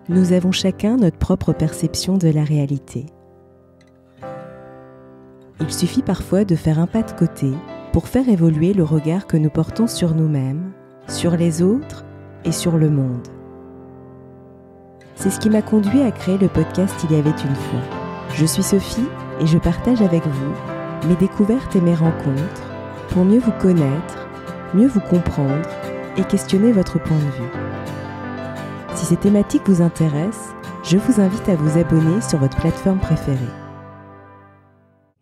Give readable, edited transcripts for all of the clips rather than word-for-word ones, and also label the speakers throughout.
Speaker 1: Nous avons chacun notre propre perception de la réalité. Il suffit parfois de faire un pas de côté pour faire évoluer le regard que nous portons sur nous-mêmes, sur les autres et sur le monde. C'est ce qui m'a conduit à créer le podcast Il y avait une fois. Je suis Sophie et je partage avec vous mes découvertes et mes rencontres pour mieux vous connaître, mieux vous comprendre et questionner votre point de vue. Si ces thématiques vous intéressent, je vous invite à vous abonner sur votre plateforme préférée.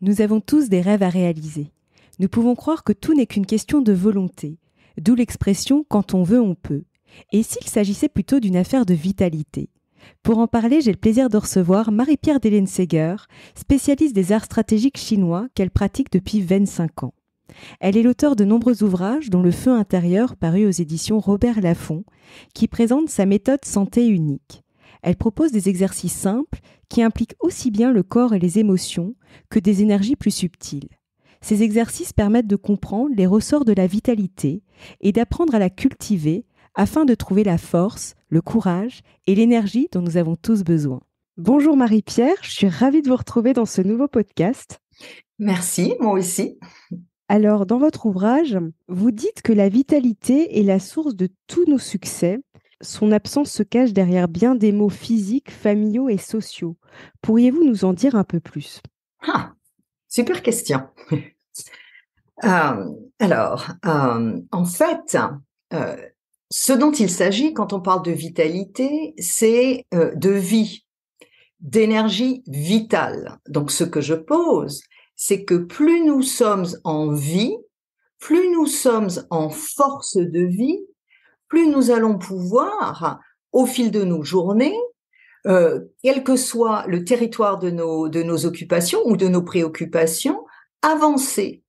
Speaker 1: Nous avons tous des rêves à réaliser. Nous pouvons croire que tout n'est qu'une question de volonté, d'où l'expression « quand on veut, on peut ». Et s'il s'agissait plutôt d'une affaire de vitalité ? Pour en parler, j'ai le plaisir de recevoir Marie-Pierre Dellenseger, spécialiste des arts stratégiques chinois qu'elle pratique depuis 25 ans. Elle est l'auteure de nombreux ouvrages, dont Le Feu intérieur, paru aux éditions Robert Laffont, qui présente sa méthode santé unique. Elle propose des exercices simples qui impliquent aussi bien le corps et les émotions que des énergies plus subtiles. Ces exercices permettent de comprendre les ressorts de la vitalité et d'apprendre à la cultiver afin de trouver la force, le courage et l'énergie dont nous avons tous besoin. Bonjour Marie-Pierre, je suis ravie de vous retrouver dans ce nouveau podcast.
Speaker 2: Merci, moi aussi.
Speaker 1: Alors, dans votre ouvrage, vous dites que la vitalité est la source de tous nos succès. Son absence se cache derrière bien des maux physiques, familiaux et sociaux. Pourriez-vous nous en dire un peu plus ?
Speaker 2: Super question. En fait, ce dont il s'agit quand on parle de vitalité, c'est de vie, d'énergie vitale. Donc, ce que je pose, c'est que plus nous sommes en vie, plus nous sommes en force de vie, plus nous allons pouvoir, au fil de nos journées, quel que soit le territoire de nos occupations ou de nos préoccupations, avancer.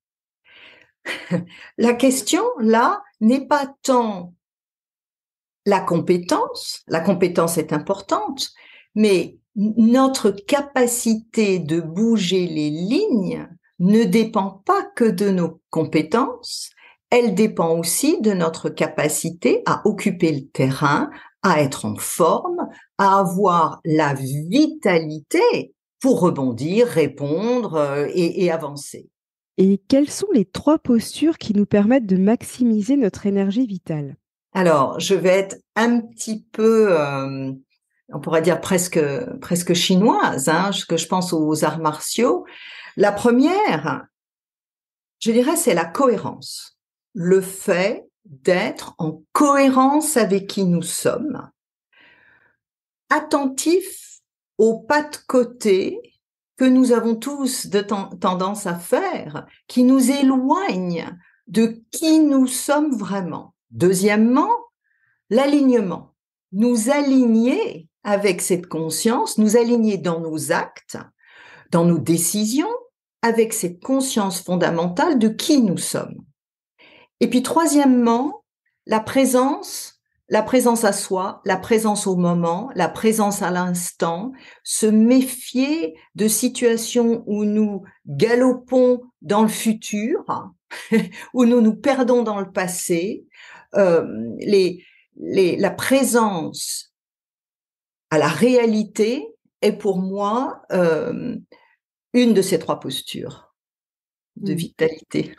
Speaker 2: La question, là, n'est pas tant la compétence est importante, mais notre capacité de bouger les lignes ne dépend pas que de nos compétences, elle dépend aussi de notre capacité à occuper le terrain, à être en forme, à avoir la vitalité pour rebondir, répondre et avancer.
Speaker 1: Et quelles sont les 3 postures qui nous permettent de maximiser notre énergie vitale ?
Speaker 2: Alors, je vais être un petit peu, on pourrait dire presque chinoise, parce que je pense aux arts martiaux. La première, je dirais, c'est la cohérence. Le fait d'être en cohérence avec qui nous sommes, attentif aux pas de côté que nous avons tous tendance à faire, qui nous éloignent de qui nous sommes vraiment. Deuxièmement, l'alignement. Nous aligner avec cette conscience, nous aligner dans nos actes, dans nos décisions, avec cette conscience fondamentale de qui nous sommes. Et puis troisièmement, la présence à soi, la présence au moment, la présence à l'instant, se méfier de situations où nous galopons dans le futur, où nous nous perdons dans le passé, la présence à la réalité est pour moi une de ces 3 postures de vitalité.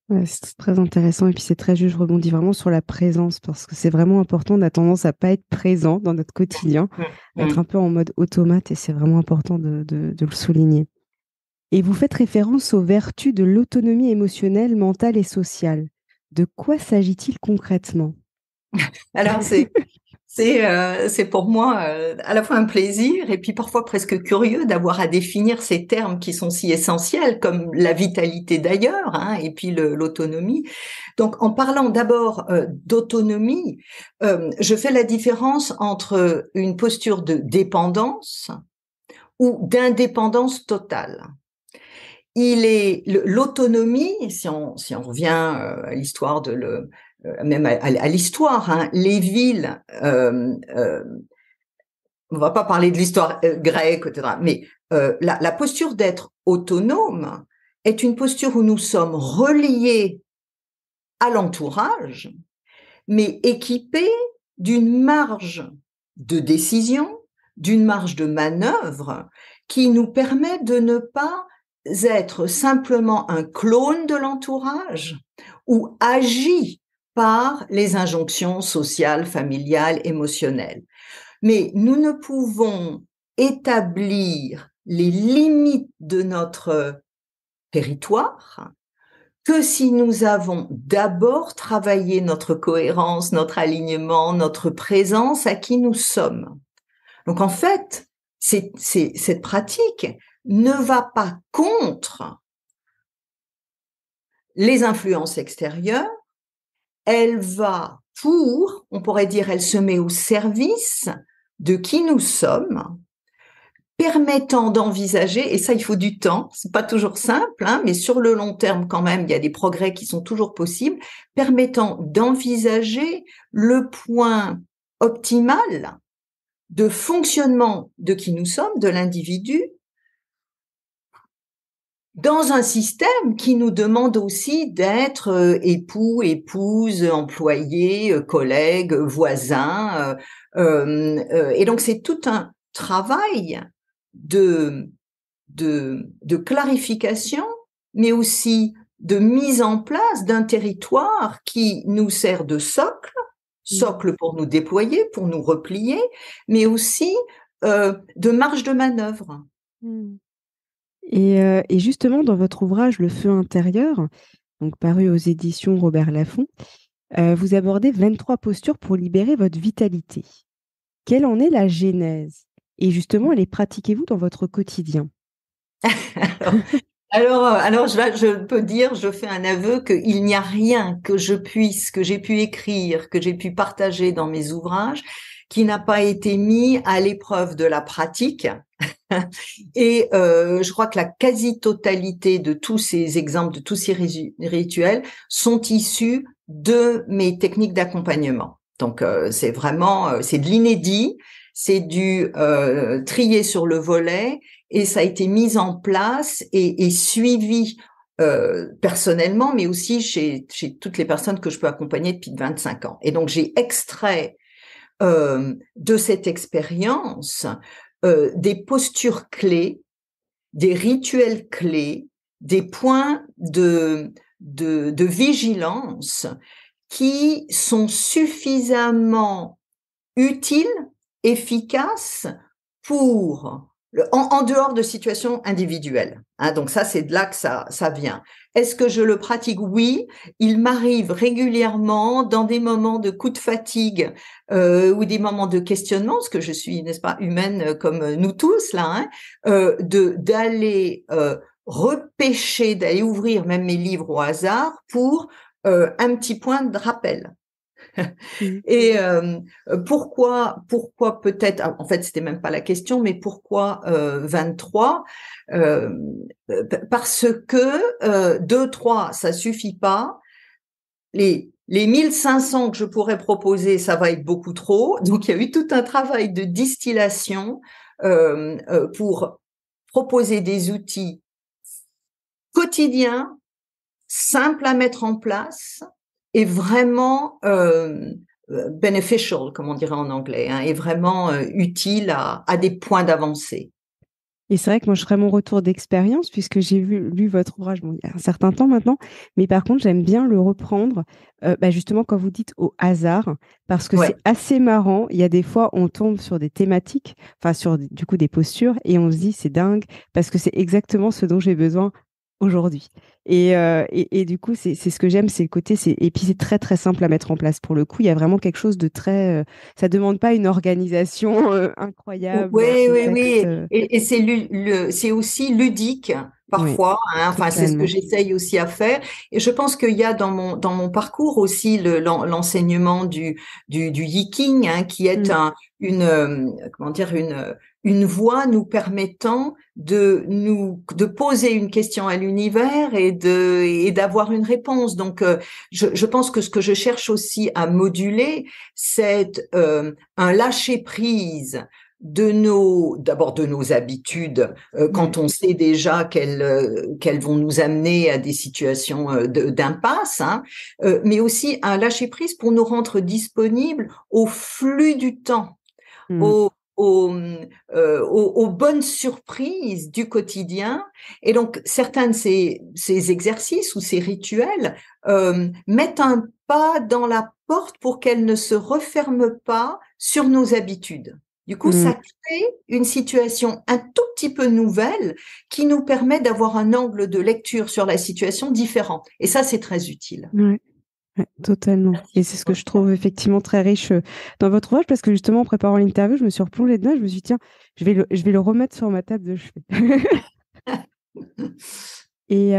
Speaker 1: Ouais, c'est très intéressant et puis c'est très juste, je rebondis vraiment sur la présence parce que c'est vraiment important, on a tendance à pas être présent dans notre quotidien, à être un peu en mode automate et c'est vraiment important de le souligner. Et vous faites référence aux vertus de l'autonomie émotionnelle, mentale et sociale. De quoi s'agit-il concrètement ?
Speaker 2: Alors c'est pour moi à la fois un plaisir et puis parfois presque curieux d'avoir à définir ces termes qui sont si essentiels, comme la vitalité d'ailleurs, et puis l'autonomie. Donc, en parlant d'abord d'autonomie, je fais la différence entre une posture de dépendance ou d'indépendance totale. L'autonomie, si on revient à l'histoire même à l'histoire, les villes, on va pas parler de l'histoire grecque, etc., mais la posture d'être autonome est une posture où nous sommes reliés à l'entourage, mais équipés d'une marge de décision, d'une marge de manœuvre qui nous permet de ne pas être simplement un clone de l'entourage ou agi par les injonctions sociales, familiales, émotionnelles. Mais nous ne pouvons établir les limites de notre territoire que si nous avons d'abord travaillé notre cohérence, notre alignement, notre présence à qui nous sommes. Donc en fait, cette pratique ne va pas contre les influences extérieures, elle va pour, on pourrait dire, elle se met au service de qui nous sommes, permettant d'envisager, et ça il faut du temps, c'est pas toujours simple, hein, mais sur le long terme quand même, il y a des progrès qui sont toujours possibles, permettant d'envisager le point optimal de fonctionnement de qui nous sommes, de l'individu, dans un système qui nous demande aussi d'être époux, épouse, employé, collègue, voisin. Et donc, c'est tout un travail de clarification, mais aussi de mise en place d'un territoire qui nous sert de socle pour nous déployer, pour nous replier, mais aussi de marge de manœuvre.
Speaker 1: Et justement, dans votre ouvrage Le Feu intérieur, donc paru aux éditions Robert Laffont, vous abordez 23 postures pour libérer votre vitalité. Quelle en est la genèse? Et justement, les pratiquez-vous dans votre quotidien?
Speaker 2: Alors, je peux dire, je fais un aveu qu'il n'y a rien que j'ai pu écrire, que j'ai pu partager dans mes ouvrages, qui n'a pas été mis à l'épreuve de la pratique. Et je crois que la quasi-totalité de tous ces exemples, de tous ces rituels sont issus de mes techniques d'accompagnement. Donc, c'est vraiment, c'est de l'inédit, c'est du trier sur le volet, et ça a été mis en place et suivi personnellement, mais aussi chez toutes les personnes que je peux accompagner depuis 25 ans. Et donc, j'ai extrait de cette expérience des postures clés, des rituels clés, des points de vigilance qui sont suffisamment utiles, efficaces pour en dehors de situations individuelles. Hein, donc ça, c'est de là que ça vient. Est-ce que je le pratique? Oui, il m'arrive régulièrement dans des moments de coup de fatigue ou des moments de questionnement, parce que je suis, n'est-ce pas, humaine comme nous tous là, hein, d'aller repêcher, d'aller ouvrir même mes livres au hasard pour un petit point de rappel. Et pourquoi peut-être, en fait c'était même pas la question, mais pourquoi 23 parce que 2-3 ça suffit pas, les 1500 que je pourrais proposer ça va être beaucoup trop, donc il y a eu tout un travail de distillation pour proposer des outils quotidiens, simples à mettre en place, est vraiment beneficial, comme on dirait en anglais, hein, est vraiment utile à des points d'avancée.
Speaker 1: Et c'est vrai que moi, je ferai mon retour d'expérience puisque j'ai lu votre ouvrage il y a un certain temps maintenant. Mais par contre, j'aime bien le reprendre, justement, quand vous dites au hasard, parce que c'est assez marrant. Il y a des fois, on tombe sur des thématiques, enfin, sur du coup des postures, et on se dit, c'est dingue, parce que c'est exactement ce dont j'ai besoin aujourd'hui. Et du coup, c'est ce que j'aime, c'est le côté, et puis c'est très très simple à mettre en place. Pour le coup, il y a vraiment quelque chose de très, ça demande pas une organisation incroyable,
Speaker 2: Oui,
Speaker 1: un
Speaker 2: oui,
Speaker 1: contexte,
Speaker 2: oui. Et c'est aussi ludique parfois. Hein, enfin, c'est ce que j'essaye aussi à faire. Et je pense qu'il y a dans mon parcours aussi l'enseignement du yiking, hein, qui est une voie nous permettant de poser une question à l'univers et d'avoir une réponse. Donc, je pense que ce que je cherche aussi à moduler, c'est un lâcher prise d'abord de nos habitudes, quand on sait déjà qu'elles vont nous amener à des situations d'impasse, hein, mais aussi un lâcher prise pour nous rendre disponibles au flux du temps,
Speaker 1: Mm.
Speaker 2: aux bonnes surprises du quotidien. Et donc, certains de ces exercices ou ces rituels mettent un pas dans la porte pour qu'elle ne se referme pas sur nos habitudes. Du coup,
Speaker 1: Mm.
Speaker 2: ça crée une situation un tout petit peu nouvelle qui nous permet d'avoir un angle de lecture sur la situation différent. Et ça, c'est très utile.
Speaker 1: Ouais. Ouais, totalement. Et c'est ce que je trouve effectivement très riche dans votre ouvrage, parce que justement, en préparant l'interview, je me suis replongée dedans, je me suis dit, tiens, je vais le remettre sur ma table de chevet. Et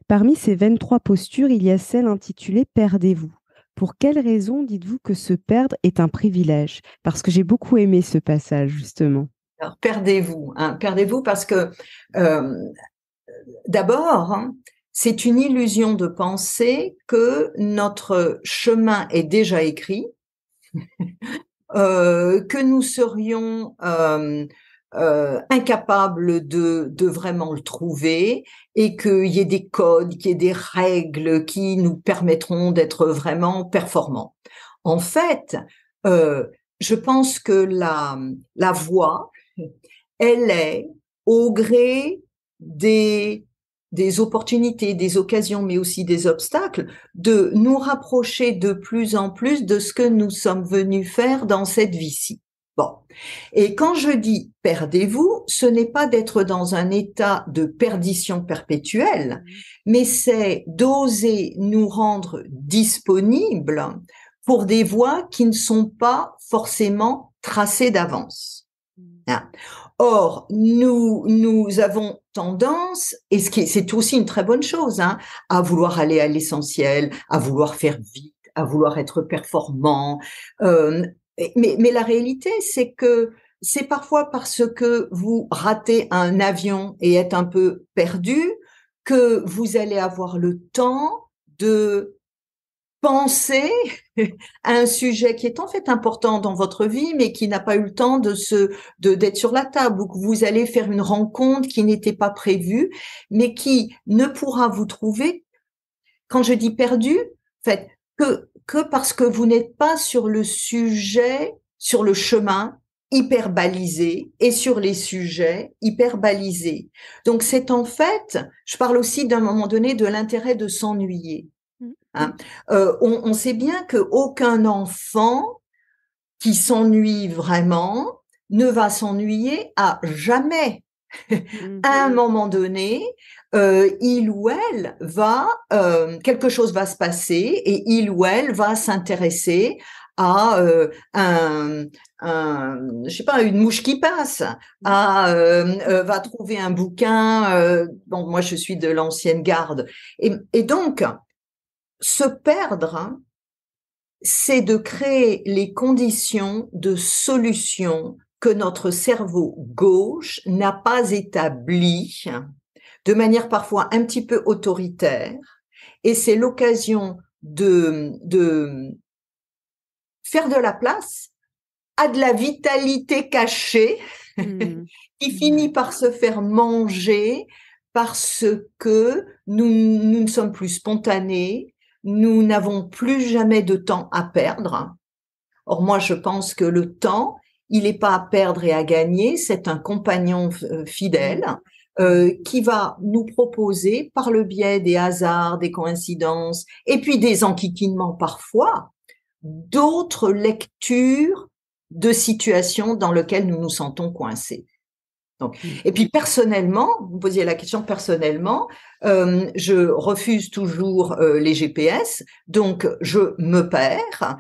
Speaker 1: parmi ces 23 postures, il y a celle intitulée Perdez-vous. Pour quelle raison dites-vous que se perdre est un privilège? Parce que j'ai beaucoup aimé ce passage, justement.
Speaker 2: Alors, perdez-vous, hein, perdez-vous parce que euh, d'abord, hein, c'est une illusion de penser que notre chemin est déjà écrit, que nous serions incapables de vraiment le trouver et qu'il y ait des codes, qu'il y ait des règles qui nous permettront d'être vraiment performants. En fait, euh, je pense que la voie, elle est au gré des, des opportunités, des occasions, mais aussi des obstacles, de nous rapprocher de plus en plus de ce que nous sommes venus faire dans cette vie-ci. Bon. Et quand je dis perdez-vous, ce n'est pas d'être dans un état de perdition perpétuelle, mais c'est d'oser nous rendre disponibles pour des voies qui ne sont pas forcément tracées d'avance. Hein. Or, nous avons tendance, et c'est aussi une très bonne chose, hein, à vouloir aller à l'essentiel, à vouloir faire vite, à vouloir être performant. Euh, mais la réalité, c'est que c'est parfois parce que vous ratez un avion et êtes un peu perdu que vous allez avoir le temps de penser à un sujet qui est en fait important dans votre vie, mais qui n'a pas eu le temps d'être sur la table, ou que vous allez faire une rencontre qui n'était pas prévue, mais qui ne pourra vous trouver, quand je dis perdu, en fait, que parce que vous n'êtes pas sur le sujet, sur le chemin hyper balisé et sur les sujets hyper balisés. Donc c'est en fait, je parle aussi d'un moment donné de l'intérêt de s'ennuyer. Hein. On sait bien qu'aucun enfant qui s'ennuie vraiment ne va s'ennuyer à jamais. À un moment donné, il ou elle va, quelque chose va se passer et il ou elle va s'intéresser à je sais pas, une mouche qui passe, va trouver un bouquin. Bon, moi je suis de l'ancienne garde, et donc se perdre, hein, c'est de créer les conditions de solution que notre cerveau gauche n'a pas établies de manière parfois un petit peu autoritaire. Et c'est l'occasion de faire de la place à de la vitalité cachée qui finit par se faire manger parce que nous ne sommes plus spontanés, nous n'avons plus jamais de temps à perdre. Or, moi, je pense que le temps, il n'est pas à perdre et à gagner, c'est un compagnon fidèle qui va nous proposer, par le biais des hasards, des coïncidences, et puis des enquiquinements parfois, d'autres lectures de situations dans lesquelles nous nous sentons coincés. Donc, et puis personnellement, vous posiez la question personnellement, je refuse toujours les GPS, donc je me perds,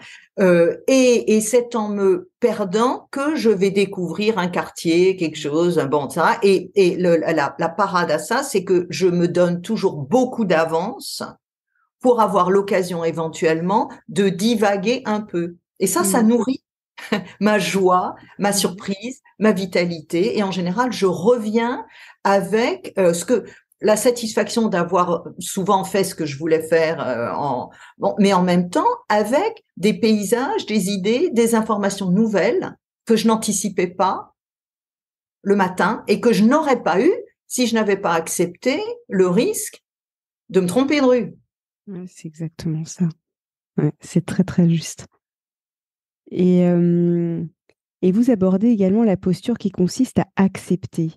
Speaker 2: et c'est en me perdant que je vais découvrir un quartier, quelque chose, bon ça. Et la parade à ça, c'est que je me donne toujours beaucoup d'avance pour avoir l'occasion éventuellement de divaguer un peu. Et ça nourrit ma joie, ma surprise, ma vitalité. Et en général, je reviens avec la satisfaction d'avoir souvent fait ce que je voulais faire, mais en même temps avec des paysages, des idées, des informations nouvelles que je n'anticipais pas le matin et que je n'aurais pas eu si je n'avais pas accepté le risque de me tromper de rue.
Speaker 1: Ouais, c'est exactement ça. Ouais, c'est très, très juste. Et Et vous abordez également la posture qui consiste à accepter.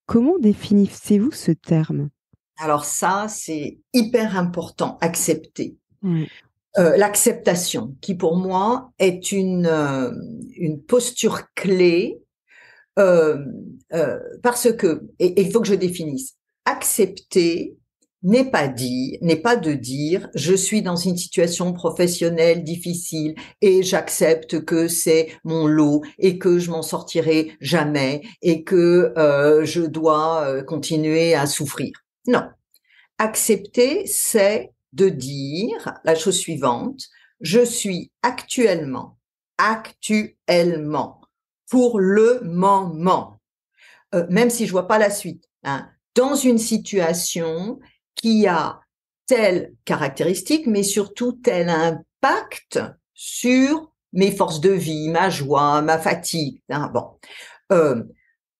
Speaker 1: Comment définissez-vous ce terme?
Speaker 2: Alors ça, c'est hyper important, accepter.
Speaker 1: Ouais.
Speaker 2: L'acceptation, qui pour moi est une posture clé, parce que, et il faut que je définisse, accepter n'est pas de dire je suis dans une situation professionnelle difficile et j'accepte que c'est mon lot et que je m'en sortirai jamais et que je dois continuer à souffrir. Non. Accepter, c'est de dire la chose suivante, je suis actuellement, pour le moment, même si je vois pas la suite, hein, dans une situation qui a telle caractéristique, mais surtout tel impact sur mes forces de vie, ma joie, ma fatigue. Hein, bon, euh,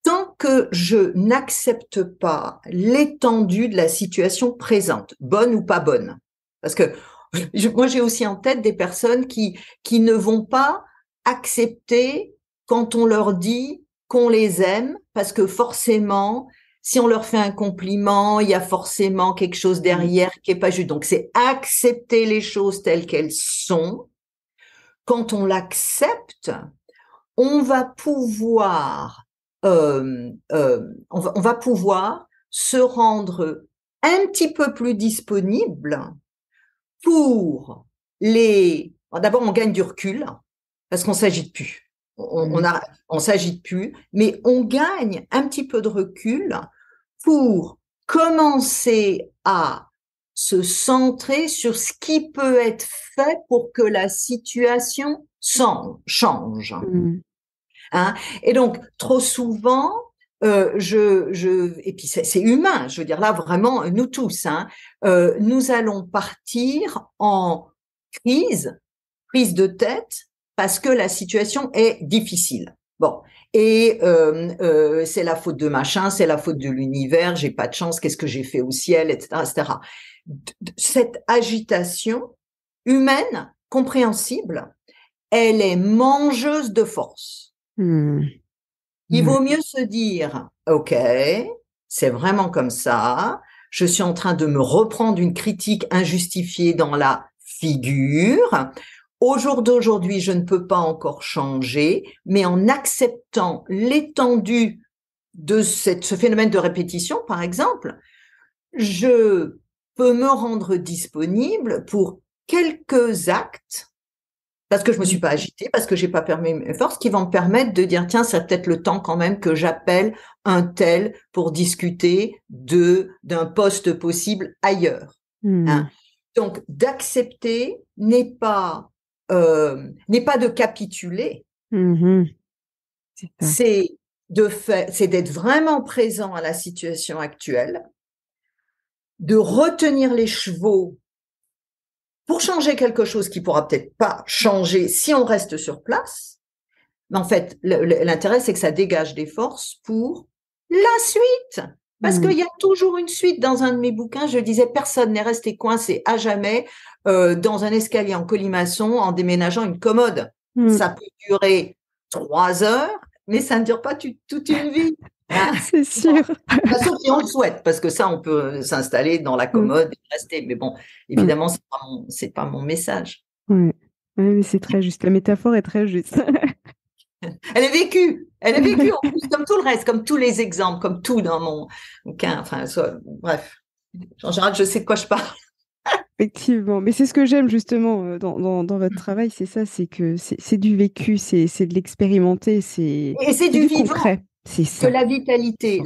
Speaker 2: tant que je n'accepte pas l'étendue de la situation présente, bonne ou pas bonne, parce que moi j'ai aussi en tête des personnes qui ne vont pas accepter quand on leur dit qu'on les aime, parce que forcément, si on leur fait un compliment, il y a forcément quelque chose derrière qui est pas juste. Donc c'est accepter les choses telles qu'elles sont. Quand on l'accepte, on va pouvoir, on va pouvoir se rendre un petit peu plus disponible pour les. D'abord, on gagne du recul parce qu'on s'agite plus. On s'agite plus, mais on gagne un petit peu de recul pour commencer à se centrer sur ce qui peut être fait pour que la situation change.
Speaker 1: Mmh.
Speaker 2: Hein. Et donc, trop souvent, et puis c'est humain, je veux dire là vraiment, nous tous, hein, nous allons partir en prise de tête, parce que la situation est difficile. Bon, et c'est la faute de machin, c'est la faute de l'univers, j'ai pas de chance, qu'est-ce que j'ai fait au ciel, etc., etc. Cette agitation humaine, compréhensible, elle est mangeuse de force.
Speaker 1: Mmh.
Speaker 2: Il
Speaker 1: Ouais.
Speaker 2: vaut mieux se dire, OK, c'est vraiment comme ça, je suis en train de me reprendre une critique injustifiée dans la figure. Au jour d'aujourd'hui, je ne peux pas encore changer, mais en acceptant l'étendue de ce phénomène de répétition, par exemple, je peux me rendre disponible pour quelques actes parce que je me suis pas agitée, parce que j'ai pas permis mes forces, qui vont me permettre de dire tiens, c'est peut-être le temps quand même que j'appelle un tel pour discuter d'un poste possible ailleurs. Hein.
Speaker 1: Mmh.
Speaker 2: Donc d'accepter n'est pas de capituler,
Speaker 1: Mmh. C'est ça.
Speaker 2: c'est c'est d'être vraiment présent à la situation actuelle, de retenir les chevaux pour changer quelque chose qui pourra peut-être pas changer si on reste sur place. Mais en fait, l'intérêt, c'est que ça dégage des forces pour la suite. Parce
Speaker 1: Mmh.
Speaker 2: qu'il y a toujours une suite. Dans un de mes bouquins, je disais, personne n'est resté coincé à jamais dans un escalier en colimaçon en déménageant une commode.
Speaker 1: Mmh.
Speaker 2: Ça peut durer 3 heures, mais ça ne dure pas toute une vie. Hein.
Speaker 1: C'est sûr.
Speaker 2: Sauf si on le souhaite, parce que ça, on peut s'installer dans la
Speaker 1: Mmh.
Speaker 2: commode et rester. Mais bon,
Speaker 1: Mmh.
Speaker 2: évidemment, c'est pas mon message.
Speaker 1: Ouais. Ouais, mais c'est très juste. La métaphore est très juste.
Speaker 2: Elle est vécue. Elle est vécue en plus, comme tout le reste, comme tous les exemples, comme tout dans mon bouquin. Enfin, bref. En général, je sais de quoi je parle.
Speaker 1: Effectivement, mais c'est ce que j'aime justement, dans votre travail, c'est ça, c'est que c'est du vécu, c'est de l'expérimenté,
Speaker 2: Et c'est
Speaker 1: c'est
Speaker 2: du
Speaker 1: du
Speaker 2: vivant,
Speaker 1: concret. C'est
Speaker 2: que
Speaker 1: ça.
Speaker 2: la vitalité,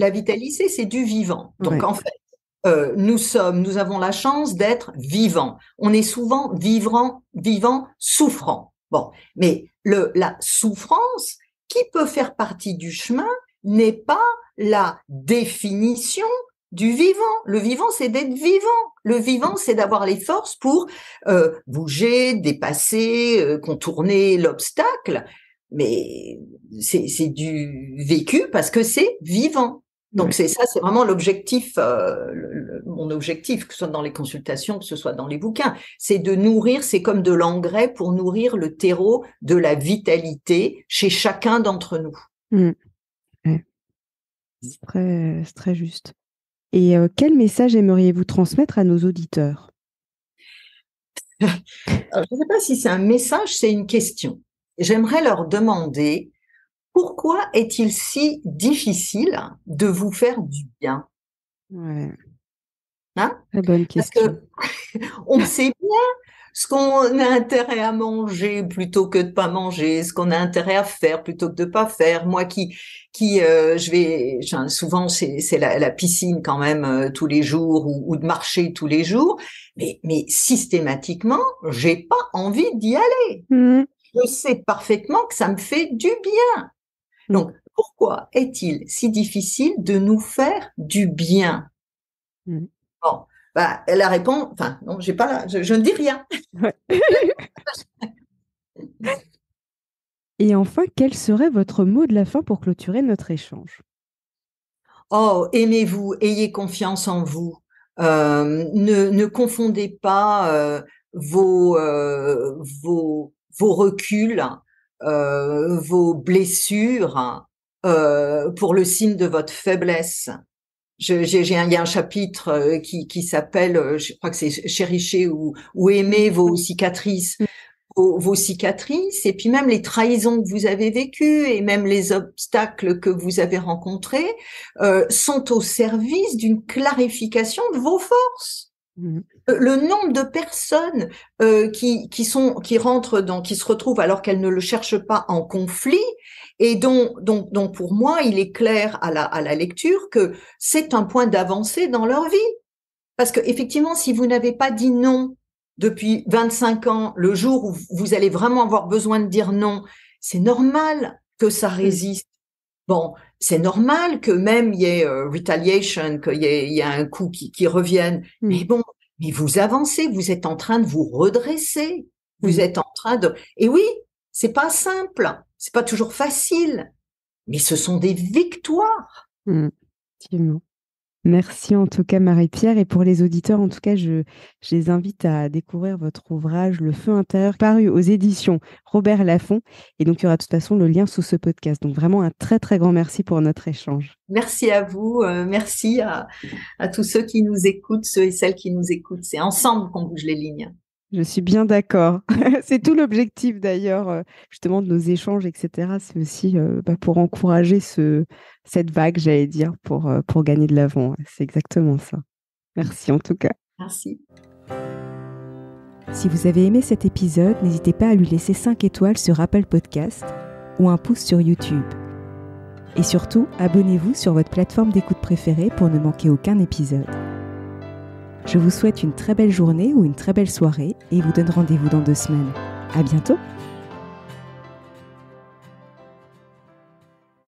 Speaker 2: c'est du vivant. Donc,
Speaker 1: Ouais.
Speaker 2: en fait, nous avons la chance d'être vivants. On est souvent vivant, souffrant. Bon, mais la souffrance, qui peut faire partie du chemin, n'est pas la définition du vivant. Le vivant, c'est d'être vivant. Le vivant, c'est d'avoir les forces pour bouger, dépasser, contourner l'obstacle. Mais c'est du vécu parce que c'est vivant. Donc
Speaker 1: Ouais.
Speaker 2: c'est vraiment l'objectif, mon objectif, que ce soit dans les consultations, que ce soit dans les bouquins, c'est de nourrir, c'est comme de l'engrais pour nourrir le terreau de la vitalité chez chacun d'entre nous.
Speaker 1: Mm. Ouais. C'est très juste. Et quel message aimeriez-vous transmettre à nos auditeurs?
Speaker 2: Alors, je ne sais pas si c'est un message, c'est une question. J'aimerais leur demander pourquoi est-il si difficile de vous faire du bien,
Speaker 1: Ouais,
Speaker 2: hein?
Speaker 1: très bonne
Speaker 2: Parce
Speaker 1: question.
Speaker 2: que on sait bien ce qu'on a intérêt à manger plutôt que de pas manger, ce qu'on a intérêt à faire plutôt que de pas faire. Moi souvent c'est la piscine quand même tous les jours ou de marcher tous les jours, mais systématiquement j'ai pas envie d'y aller.
Speaker 1: Mm.
Speaker 2: Je sais parfaitement que ça me fait du bien.
Speaker 1: Mm.
Speaker 2: Donc pourquoi est-il si difficile de nous faire du bien?
Speaker 1: Mm.
Speaker 2: Bon, bah la réponse, enfin non, j'ai pas je ne dis rien.
Speaker 1: Ouais. Et enfin, quel serait votre mot de la fin pour clôturer notre échange?
Speaker 2: Oh, aimez-vous, ayez confiance en vous. Ne confondez pas vos reculs, vos blessures pour le signe de votre faiblesse. Il y a un chapitre qui s'appelle, je crois que c'est Chérichez ou Aimez vos cicatrices. Vos cicatrices et puis même les trahisons que vous avez vécues et même les obstacles que vous avez rencontrés sont au service d'une clarification de vos forces.
Speaker 1: Mm.
Speaker 2: Le nombre de personnes qui rentrent qui se retrouvent alors qu'elles ne le cherchent pas en conflit et dont pour moi il est clair à la lecture que c'est un point d'avancée dans leur vie. Parce que effectivement, si vous n'avez pas dit non depuis 25 ans, le jour où vous allez vraiment avoir besoin de dire non, c'est normal que ça résiste. Bon, c'est normal que même il y ait retaliation, qu'il y ait un coup qui revienne.
Speaker 1: Mm.
Speaker 2: Mais bon, mais vous avancez, vous êtes en train de vous redresser. Vous
Speaker 1: Mm.
Speaker 2: êtes en train de... Et oui, c'est pas simple, c'est pas toujours facile, mais ce sont des victoires.
Speaker 1: Mm. Effectivement. Merci en tout cas Marie-Pierre et pour les auditeurs en tout cas je les invite à découvrir votre ouvrage Le Feu intérieur paru aux éditions Robert Laffont et donc il y aura de toute façon le lien sous ce podcast. Donc vraiment un très très grand merci pour notre échange.
Speaker 2: Merci à vous, merci à tous ceux qui nous écoutent, ceux et celles qui nous écoutent. C'est ensemble qu'on bouge les lignes.
Speaker 1: Je suis bien d'accord. C'est tout l'objectif d'ailleurs justement de nos échanges etc. C'est aussi pour encourager cette vague j'allais dire pour gagner de l'avant. C'est exactement ça. Merci en tout cas.
Speaker 2: Merci.
Speaker 1: Si vous avez aimé cet épisode, n'hésitez pas à lui laisser 5 étoiles sur Apple Podcast ou un pouce sur YouTube. Et surtout, abonnez-vous sur votre plateforme d'écoute préférée pour ne manquer aucun épisode. Je vous souhaite une très belle journée ou une très belle soirée et vous donne rendez-vous dans 2 semaines. À bientôt!